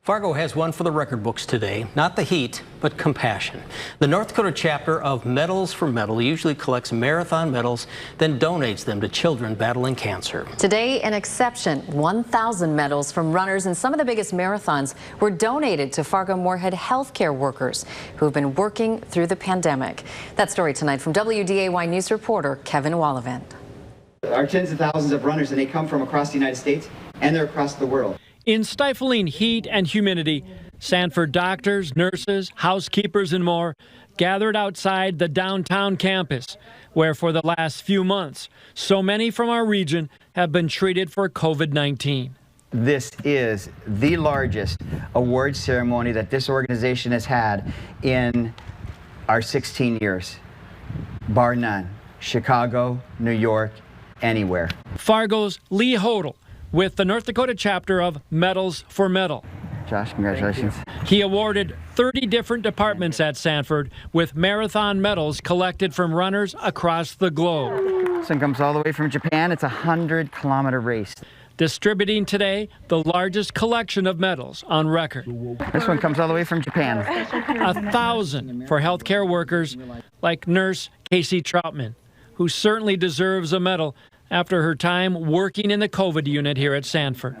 Fargo has one for the record books today. Not the heat, but compassion. The North Dakota chapter of Medals4Mettle usually collects marathon medals, then donates them to children battling cancer. Today, an exception. 1,000 medals from runners in some of the biggest marathons were donated to Fargo Moorhead healthcare workers who have been working through the pandemic. That story tonight from WDAY News reporter Kevin Wallevand. There are tens of thousands of runners, and they come from across the United States and they're across the world. In stifling heat and humidity, Sanford doctors, nurses, housekeepers, and more gathered outside the downtown campus, where for the last few months, so many from our region have been treated for COVID-19. This is the largest award ceremony that this organization has had in our 16 years, bar none. Chicago, New York, anywhere. Fargo's Lee Hoedl with the North Dakota chapter of Medals4Mettle. Josh, congratulations. He awarded 30 different departments at Sanford with marathon medals collected from runners across the globe. This one comes all the way from Japan. It's a 100-kilometer race. Distributing today the largest collection of medals on record. This one comes all the way from Japan. 1,000 for healthcare workers like nurse Casey TRAUTMAN, who certainly deserves a medal after her time working in the COVID unit here at Sanford.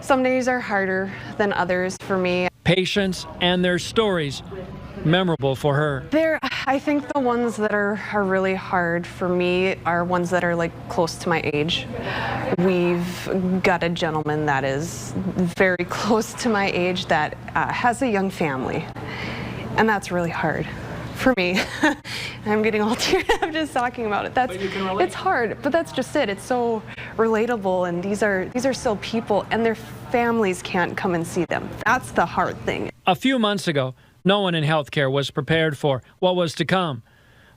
Some days are harder than others for me. Patients and their stories memorable for her. I think the ones that are really hard for me are ones that are like close to my age. We've got a gentleman that is very close to my age that has a young family, and that's really hard for me. I'm getting all teared up just talking about it. It's hard, but that's just it. It's so relatable, and these are still people, and their families can't come and see them. That's the hard thing. A few months ago, no one in healthcare was prepared for what was to come,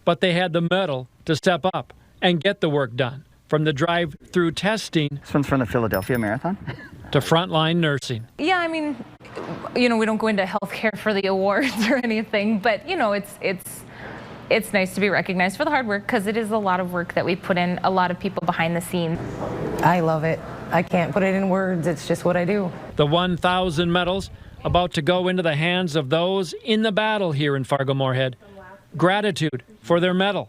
but they had the mettle to step up and get the work done. From the drive-through testing, This one's from the Philadelphia Marathon. to frontline nursing. Yeah, I mean, we don't go into healthcare for the awards or anything, but it's nice to be recognized for the hard work, because it is a lot of work that we put in, a lot of people behind the scenes. I love it. I can't put it in words. It's just what I do. The 1,000 medals about to go into the hands of those in the battle here in Fargo Moorhead. Gratitude for their medal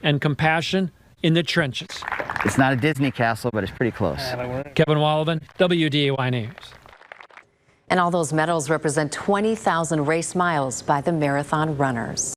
and compassion in the trenches. It's not a Disney castle, but it's pretty close. Kevin Wallevand, WDAY News. And all those medals represent 20,000 race miles by the marathon runners.